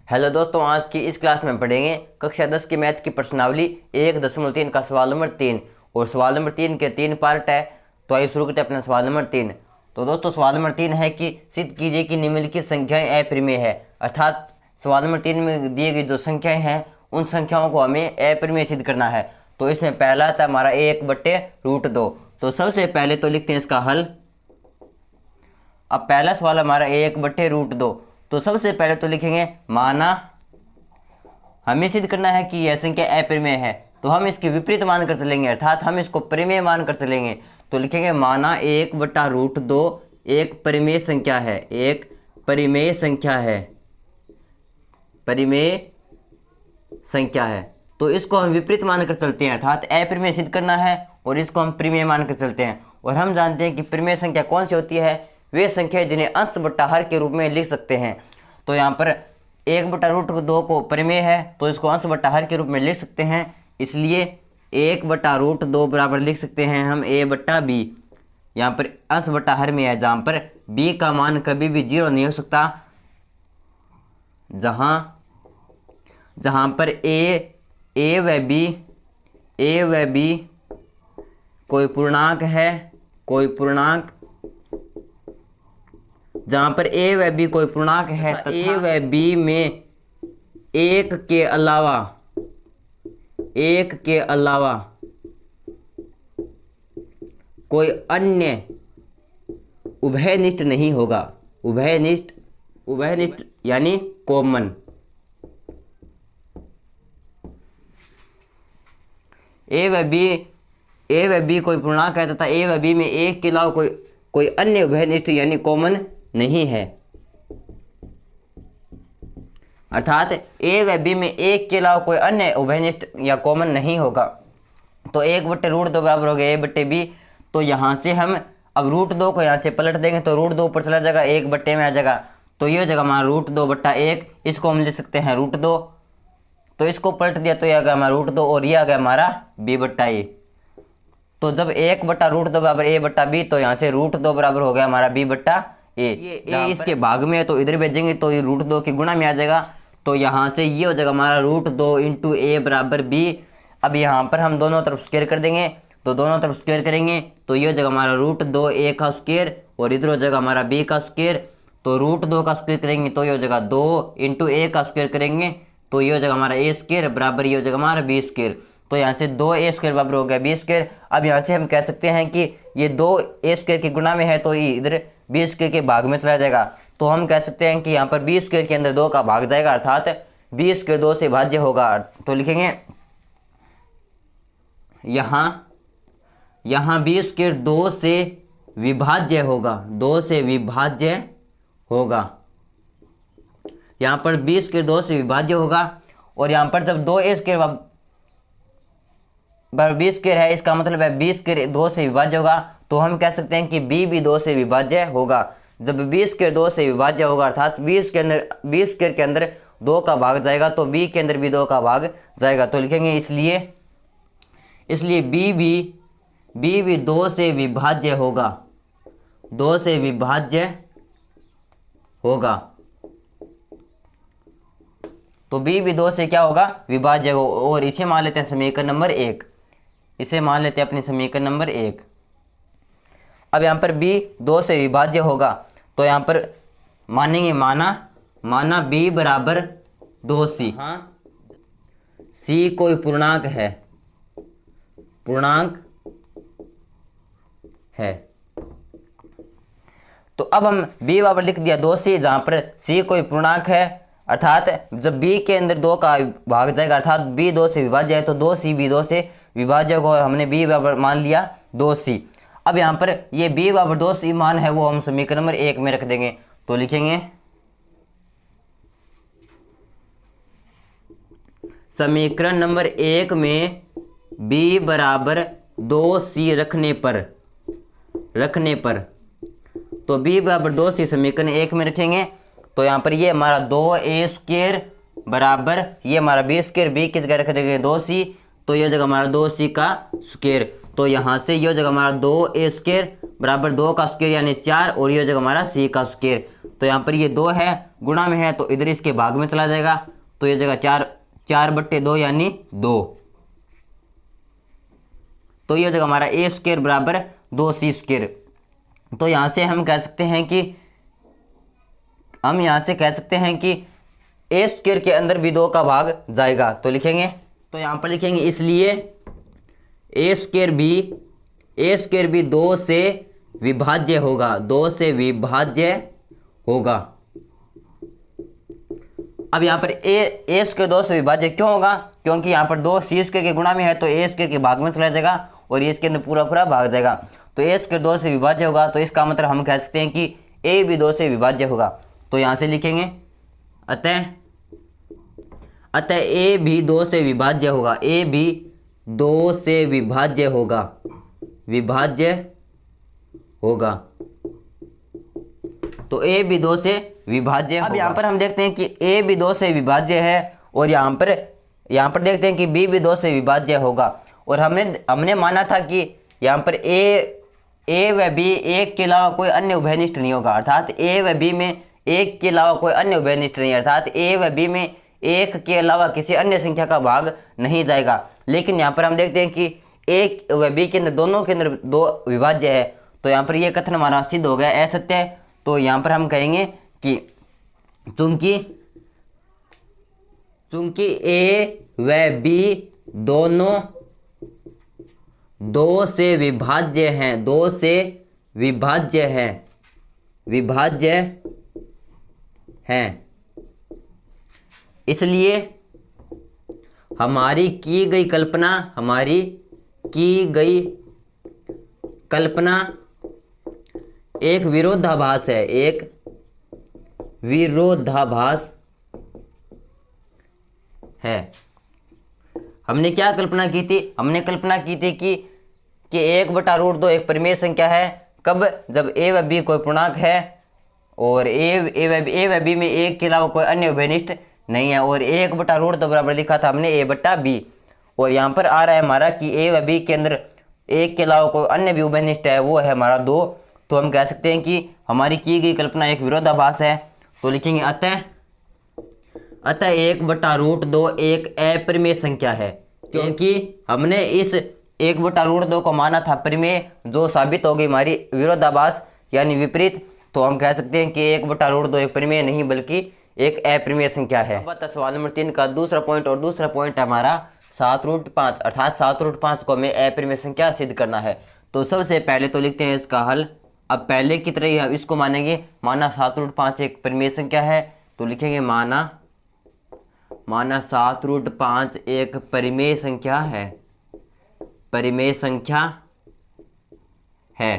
Hello दोस्तों, आज की इस क्लास में पढ़ेंगे कक्षा 10 की मैथ की प्रश्नावली 1.3 का सवाल नंबर 3। और सवाल नंबर 3 के 3 पार्ट है। तो आइए शुरू करते हैं अपना सवाल नंबर 3। तो दोस्तों सवाल नंबर 3 है कि सिद्ध कीजिए कि निम्नलिखित संख्याएं अप्रिमेय है। अर्थात सवाल नंबर 3 में दिए गई जो संख्याएं हैं उन संख्याओं को हमें अप्रिमेय सिद्ध करना है। तो इसमें पहला था हमारा 1/√2। तो सबसे पहले तो लिखते हैं इसका हल। अब पहला सवाल हमारा 1/√2। तो सबसे पहले तो लिखेंगे माना हमें सिद्ध करना है कि यह संख्या अप्रिमेय है। तो हम इसके विपरीत मान कर चलेंगे, अर्थात हम इसको परिमेय मान कर चलेंगे। तो लिखेंगे माना 1/√2 एक परिमेय संख्या है। एक परिमेय संख्या है, परिमेय संख्या है। तो इसको हम विपरीत मान कर चलते हैं, अर्थात अप्रिमेय सिद्ध करना है और इसको हम परिमेय मान कर चलते हैं। और हम जानते हैं कि परिमेय संख्या कौन सी होती है, वे संख्या जिन्हें अंश बट्टा हर के रूप में लिख सकते हैं। तो यहाँ पर 1/√2 को परिमेय है तो इसको अंश बट्टा हर के रूप में लिख सकते हैं। इसलिए 1/√2 बराबर लिख सकते हैं हम a/b। यहाँ पर अंश बट्टा हर में है, जहाँ पर b का मान कभी भी 0 नहीं हो सकता। जहाँ पर a व b कोई पूर्णांक है, कोई पूर्णांक, जहाँ पर a व b कोई पूर्णांक है तथा a व b में एक के अलावा कोई अन्य उभयनिष्ठ नहीं होगा। उभयनिष्ठ यानी कॉमन। a व b कोई पूर्णांक है तथा a व b में एक के अलावा कोई अन्य उभयनिष्ठ यानी कॉमन नहीं है। अर्थात a व b में एक के अलावा कोई अन्य उभयनिष्ठ या कॉमन नहीं होगा। तो 1/√2 बराबर हो गया a/b। तो यहाँ से हम अब √2 को यहाँ से पलट देंगे तो √2 ऊपर चला जाएगा, 1/में आ जाएगा। तो ये हो जाएगा हमारा √2/1। इसको हम लिख सकते हैं √2। तो इसको पलट दिया तो ये आ गया हमारा √2 और ये आ गया हमारा b/a। तो जब 1/√2 बराबर a/b तो यहाँ से √2 बराबर हो गया हमारा b/a। ये a इसके भाग में है तो इधर भेजेंगे तो ये √2 के गुणा में आ जाएगा। तो यहाँ से ये हो जाएगा हमारा √2 × a बराबर b। अब यहाँ पर हम दोनों तरफ स्क्वायर कर देंगे, तो दोनों तरफ स्क्वायर करेंगे तो ये हो जाएगा हमारा √2 a का स्क्वायर और इधर हो जाएगा हमारा b का स्क्वायर। तो √2 का स्क्वायर करेंगे तो ये हो जाएगा 2 × a का स्क्वायर करेंगे तो ये हो जाएगा हमारा a² बराबर ये हो जाएगा हमारा b²। तो यहाँ से 2a² बराबर हो गया b²। अब यहाँ से हम कह सकते हैं कि ये 2a² के गुणा में है तो ये इधर b² के भाग में चला जाएगा। तो हम कह सकते हैं कि यहाँ पर b² के अंदर 2 का भाग जाएगा, अर्थात b² 2 से भाज्य होगा। तो लिखेंगे यहाँ b² 2 से विभाज्य होगा, 2 से विभाज्य होगा। यहाँ पर b² 2 से विभाज्य होगा। और यहाँ पर जब 2a² b² है, इसका मतलब है b² 2 से विभाज्य होगा। तो हम कह सकते हैं कि b भी 2 से विभाज्य होगा। जब b² 2 से विभाज्य होगा अर्थात b² के अंदर 2 का भाग जाएगा तो b के अंदर भी 2 का भाग जाएगा। तो लिखेंगे इसलिए b भी 2 से विभाज्य होगा, 2 से विभाज्य होगा। तो b भी 2 से क्या होगा, विभाज्य होगा। और इसे मान लेते हैं समीकरण नंबर 1। इसे मान लेते हैं अपने समीकरण नंबर 1। अब यहाँ पर b 2 से विभाज्य होगा तो यहाँ पर मानेंगे माना b बराबर 2c। हाँ, c कोई पूर्णांक है, तो अब हम b बराबर लिख दिया 2c, जहाँ पर c कोई पूर्णांक है। अर्थात जब b के अंदर 2 का भाग जाएगा अर्थात b 2 से विभाज्य है तो 2c भी 2 से विभाज्य होगा। हमने b बराबर मान लिया 2c। अब यहाँ पर ये b बराबर 2c मान है वो हम समीकरण नंबर 1 में रख देंगे। तो लिखेंगे समीकरण नंबर 1 में b बराबर 2c रखने पर तो b बराबर 2c समीकरण 1 में रखेंगे। तो यहाँ पर ये हमारा 2a² बराबर ये हमारा b², b की जगह रख देंगे 2c। तो ये जगह हमारा 2c का स्क्वायर। तो यहाँ से ये जगह हमारा 2a² बराबर 2 का स्क्वायर यानी 4 और ये हो जाएगा हमारा c का स्क्वायर। तो यहाँ पर ये 2 है गुणा में है तो इधर इसके भाग में चला जाएगा तो ये हो जाएगा 4/2 यानी 2। तो ये हो जाएगा हमारा a स्क्वायर बराबर 2c स्क्वायर। तो यहाँ से हम कह सकते हैं कि a स्क्वायर के अंदर भी 2 का भाग जाएगा। तो लिखेंगे, तो यहाँ पर लिखेंगे इसलिए a स्क्वायर भी 2 से विभाज्य होगा, 2 से विभाज्य होगा। अब यहाँ पर a स्क्वायर 2 से विभाज्य क्यों होगा? क्योंकि यहाँ पर 2 c स्क्वायर के गुणा में है तो a स्क्वायर के भाग में चला जाएगा और ये इसके अंदर पूरा पूरा भाग जाएगा। तो a स्क्वायर 2 से विभाज्य होगा तो इसका मतलब हम कह सकते हैं कि a भी 2 से विभाज्य होगा। तो यहाँ से लिखेंगे अतः a भी 2 से विभाज्य होगा, a भी 2 से विभाज्य होगा। तो a भी 2 से विभाज्य होगा। अब यहाँ पर हम देखते हैं कि a भी 2 से विभाज्य है और यहाँ पर देखते हैं कि b भी 2 से विभाज्य होगा। और हमने माना था कि यहाँ पर a व b एक के अलावा कोई अन्य उभयनिष्ठ नहीं होगा, अर्थात a व b में एक के अलावा कोई अन्य उभयनिष्ठ नहीं है, अर्थात a व b में एक के अलावा किसी अन्य संख्या का भाग नहीं जाएगा। लेकिन यहाँ पर हम देखते हैं कि a व b के अंदर दोनों के अंदर 2 विभाज्य है। तो यहाँ पर यह कथन हमारा सिद्ध हो गया असत्य है। तो यहाँ पर हम कहेंगे कि चूंकि a व b दोनों 2 से विभाज्य हैं, इसलिए हमारी की गई कल्पना एक विरोधाभास है। हमने क्या कल्पना की थी? हमने कल्पना की थी कि 1/√2 एक परिमेय संख्या है। कब? जब a व b कोई पूर्णांक है और a व b में एक के अलावा कोई अन्य उभयनिष्ठ नहीं है। और 1/√2 बराबर लिखा था हमने a/b। और यहाँ पर आ रहा है हमारा कि a व b के अंदर एक के अलावा कोई अन्य भी उभयनिष्ठ है, वो है हमारा 2। तो हम कह सकते हैं कि हमारी की गई कल्पना एक विरोधाभास है। तो लिखेंगे अतः 1/√2 एक अपरिमेय संख्या है, क्योंकि हमने इस 1/√2 को माना था परिमेय, जो साबित हो गई हमारी विरोधाभास यानी विपरीत। तो हम कह सकते हैं कि 1/√2 एक परिमेय नहीं बल्कि एक अपरिमेय संख्या है। अब आता सवाल नंबर 3 का दूसरा पॉइंट, और दूसरा पॉइंट है हमारा 7√5, अर्थात 7√5 को हमें अपरिमेय संख्या सिद्ध करना है। तो सबसे पहले तो लिखते हैं इसका हल। अब पहले की तरह ही हम इसको मानेंगे, माना 7√5 एक परिमेय संख्या है। तो लिखेंगे माना 7√5 एक परिमेय संख्या है।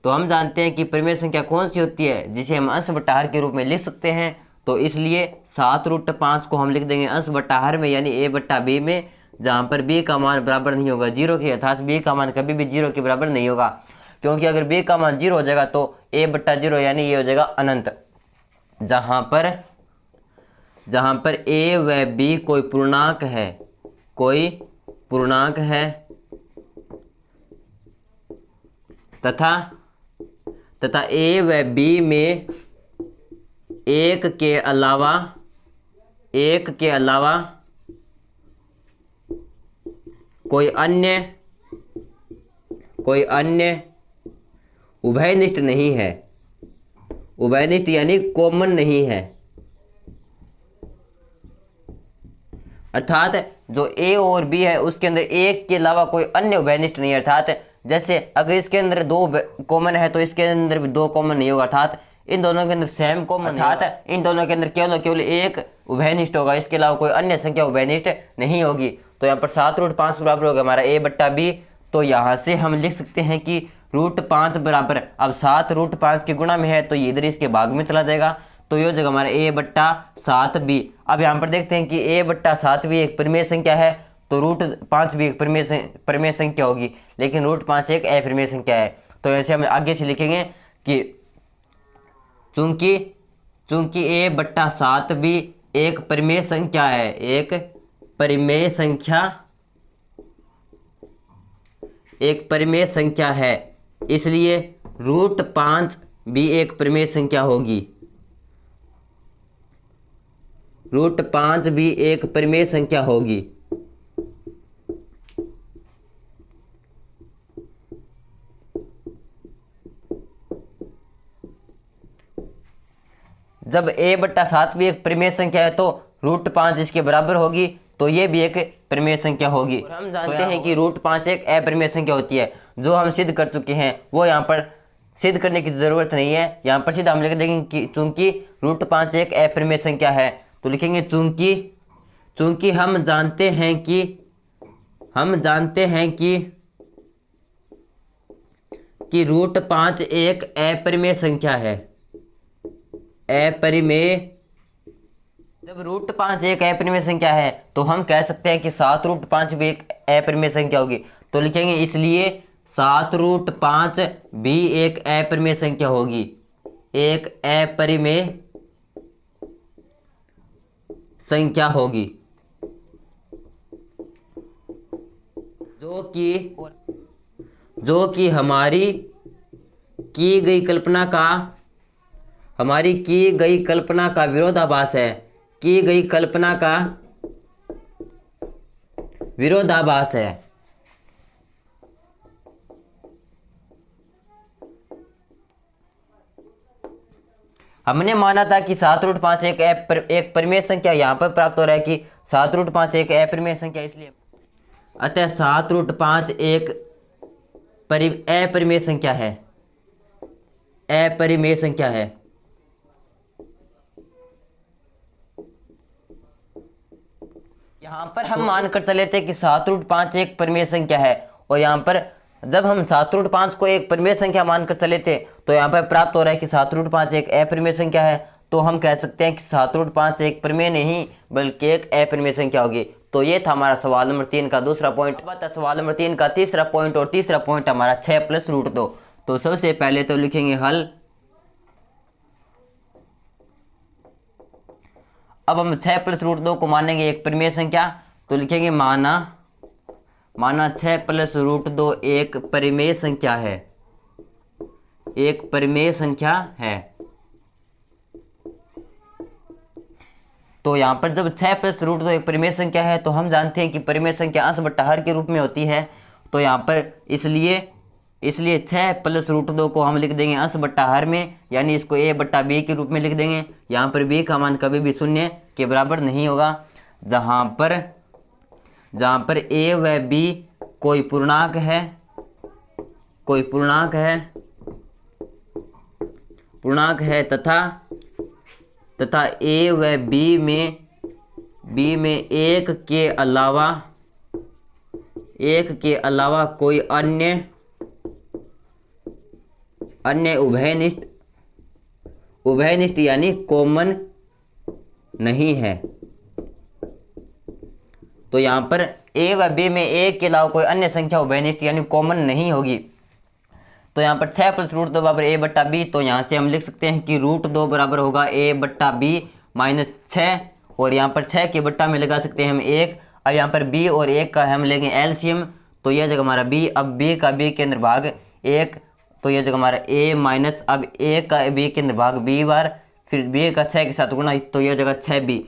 तो हम जानते हैं कि परिमेय संख्या कौन सी होती है, जिसे हम अंश बटा हर के रूप में लिख सकते हैं। तो इसलिए 7√5 को हम लिख देंगे अंश बटा हर में यानी a/b में, जहाँ पर b का मान बराबर नहीं होगा 0 के, अर्थात b का मान कभी भी 0 के बराबर नहीं होगा। क्योंकि अगर b का मान 0 हो जाएगा तो a/0 यानी ये हो जाएगा अनंत। जहाँ पर a व b कोई पूर्णांक है तथा a व b में एक के अलावा कोई अन्य उभयनिष्ठ नहीं है, उभयनिष्ठ यानी कॉमन नहीं है, अर्थात जो a और b है उसके अंदर एक के अलावा कोई अन्य उभयनिष्ठ नहीं है। अर्थात जैसे अगर इसके अंदर 2 कॉमन है तो इसके अंदर भी 2 कॉमन नहीं होगा, अर्थात इन दोनों के अंदर सेम कॉमन, अर्थात इन दोनों के अंदर केवल एक उभयनिष्ठ होगा, इसके अलावा कोई अन्य संख्या उभयनिष्ठ नहीं होगी। तो यहाँ पर 7√5 बराबर होगा हमारा a/b। तो यहाँ से हम लिख सकते हैं कि √5 बराबर, अब 7√5 के गुणा में है तो ये इधर इसके भाग में चला जाएगा। तो ये हो जाएगा हमारा a/7b। अब यहाँ पर देखते हैं कि a/7b एक परिमेय संख्या है तो √5 भी एक परिमेय संख्या होगी, लेकिन √5 एक अपरिमेय संख्या है। तो ऐसे हम आगे से लिखेंगे कि चूंकि a/7b एक परिमेय संख्या है, एक परिमेय संख्या है, इसलिए रूट 5 भी एक परिमेय संख्या होगी। रूट 5 भी एक परिमेय संख्या होगी। जब a/7 भी एक परिमेय संख्या है तो रूट 5 इसके बराबर होगी, तो ये भी एक परिमेय संख्या होगी। और हम जानते हैं कि रूट 5 एक अपरिमेय संख्या होती है, जो हम सिद्ध कर चुके हैं, वो यहाँ पर सिद्ध करने की जरूरत नहीं है। यहाँ पर सीधा हम लिख देंगे कि चूंकि रूट 5 एक अपरिमेय संख्या है, तो लिखेंगे चूंकि हम जानते हैं कि रूट 5 एक अपरिमेय संख्या है। अपरिमेय, जब रूट 5 एक अपरिमेय संख्या है तो हम कह सकते हैं कि 7 रूट 5 भी एक अपरिमेय संख्या होगी। तो लिखेंगे इसलिए 7 रूट 5 भी एक अपरिमेय संख्या होगी, एक अपरिमेय संख्या होगी, जो कि हमारी की गई कल्पना का विरोधाभास है। की गई कल्पना का विरोधाभास है। हमने माना था कि 7 रूट 5 एक परिमेय संख्या, यहाँ पर प्राप्त हो रहा है कि 7 रूट 5 एक अपरिमेय संख्या, इसलिए अतः 7 रूट 5 एक अपरिमेय संख्या है। अपरिमेय संख्या है। यहाँ पर हम मानकर चले थे कि 7 रूट 5 एक परिमेय संख्या है, और यहाँ पर जब हम 7 रूट 5 को एक परिमेय संख्या मानकर चले थे तो यहाँ पर प्राप्त हो रहा है कि 7 रूट 5 एक अपरिमेय संख्या है। तो हम कह सकते हैं कि 7 रूट 5 एक परिमेय नहीं बल्कि एक अपरिमेय संख्या होगी। तो ये था हमारा सवाल नंबर 3 का दूसरा पॉइंट। अब आता सवाल नंबर 3 का तीसरा पॉइंट, और तीसरा पॉइंट हमारा 6 प्लस रूट 2। तो सबसे पहले तो लिखेंगे हल। अब हम 6 प्लस रूट 2 को मानेंगे एक परिमेय संख्या, तो लिखेंगे माना 6 प्लस रूट 2 एक परिमेय संख्या है। एक परिमेय संख्या है। तो यहाँ पर जब 6 प्लस रूट 2 एक परिमेय संख्या है तो हम जानते हैं कि परिमेय संख्या अंश बट्टा हर के रूप में होती है। तो यहाँ पर इसलिए 6 प्लस रूट 2 को हम लिख देंगे अंश बट्टा हर में, यानी इसको a बट्टा b के रूप में लिख देंगे। यहाँ पर b का मान कभी भी शून्य के बराबर नहीं होगा। जहाँ पर a व b कोई पूर्णांक है तथा a व b में एक के अलावा कोई अन्य उभयनिष्ठ यानी कॉमन नहीं है। तो यहाँ पर a व b में एक के अलावा कोई अन्य संख्या उभयनिष्ठ यानी कॉमन नहीं होगी। तो यहाँ पर 6 प्लस रूट 2 बराबर a बट्टा b, तो यहाँ से हम लिख सकते हैं कि रूट 2 बराबर होगा a बट्टा b माइनस 6, और यहाँ पर 6 के बट्टा में लगा सकते हैं हम 1। अब यहाँ पर b और 1 का हम लेंगे एलसीएम, तो यह जगह हमारा b, अब b का b के अंदर भाग 1, तो यह जगह हमारा a माइनस, अब a का b के अंदर भाग b बार, फिर b का 6 के साथ गुना, तो यह जगह 6b।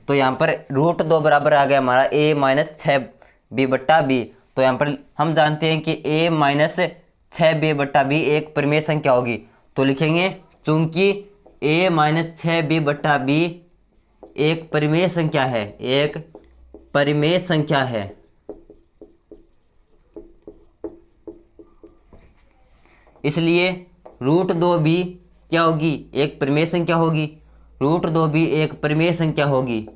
तो यहाँ पर रूट 2 बराबर आ गया हमारा a माइनस 6b बट्टा b। तो यहाँ पर हम जानते हैं कि a माइनस 6b बट्टा b एक परिमेय संख्या होगी। तो लिखेंगे चूंकि a माइनस 6b बट्टा b एक परिमेय संख्या है, एक परिमेय संख्या है, इसलिए रूट 2 भी क्या होगी, एक परिमेय संख्या होगी। रूट 2 भी एक परिमेय संख्या होगी।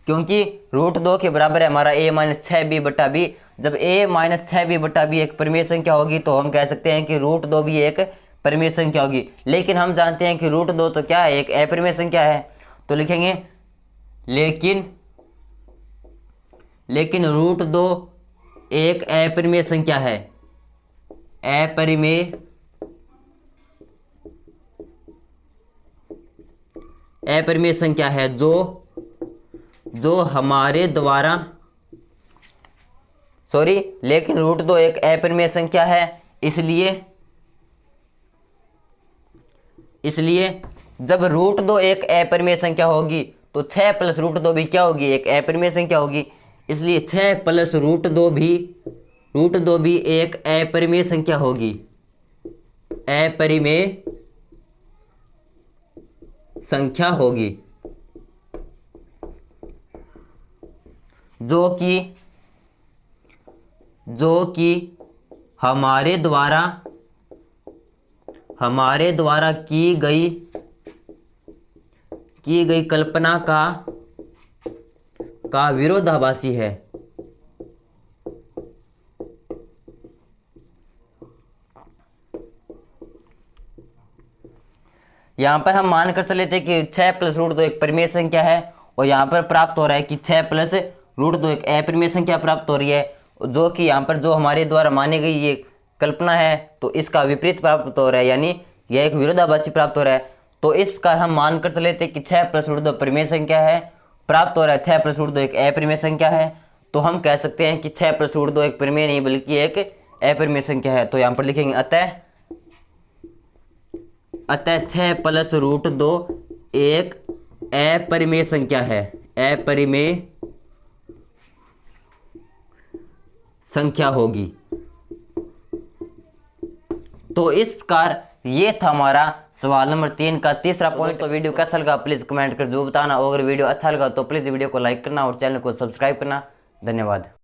क्योंकि रूट 2 के बराबर है हमारा a माइनस 6b बट्टा b। जब a माइनस 6b बट्टा b एक परिमेय संख्या होगी तो हम कह सकते हैं कि रूट 2 भी एक परिमेय संख्या होगी। लेकिन हम जानते हैं कि रूट 2 तो क्या है, एक अपरिमेय संख्या है। तो लिखेंगे लेकिन रूट 2 एक अपरिमेय संख्या है, अपरिमेय संख्या है जो हमारे द्वारा सॉरी, लेकिन रूट 2 एक अपरिमेय संख्या है, इसलिए जब रूट 2 एक अपरिमेय संख्या होगी तो 6 प्लस रूट 2 भी क्या होगी, एक अपरिमेय संख्या होगी। इसलिए 6 प्लस रूट 2 भी एक अपरिमेय संख्या होगी, अपरिमेय संख्या होगी, जो कि हमारे द्वारा की गई कल्पना का विरोधाभासी है। यहां पर हम मान कर चले थे कि 6 प्लस रूट 2 एक परिमेय संख्या है, और यहां पर प्राप्त हो रहा है कि 6 प्लस रूट 2 एक अपरिमेय संख्या प्राप्त हो रही है, जो कि यहाँ पर जो हमारे द्वारा मानी गई ये कल्पना है तो इसका विपरीत प्राप्त हो रहा है, यानी यह एक विरोधाभासी प्राप्त हो रहा है। तो इस प्रकार हम मान कर चले थे कि 6 प्लस रूट 2 परिमेय संख्या है, प्राप्त हो रहा है 6 प्लस रूट 2 एक अपरिमेय संख्या है। तो हम कह सकते हैं कि 6 प्लस रूट 2 एक परिमेय नहीं बल्कि एक अपरिमेय संख्या है। तो यहाँ पर लिखेंगे अतः 6 प्लस रूट 2 एक अपरिमेय संख्या है, अपरिमेय संख्या होगी। तो इस प्रकार ये था हमारा सवाल नंबर 3 का तीसरा पॉइंट। तो वीडियो कैसा लगा प्लीज कमेंट कर जो बताना, और अगर वीडियो अच्छा लगा तो प्लीज वीडियो को लाइक करना और चैनल को सब्सक्राइब करना। धन्यवाद।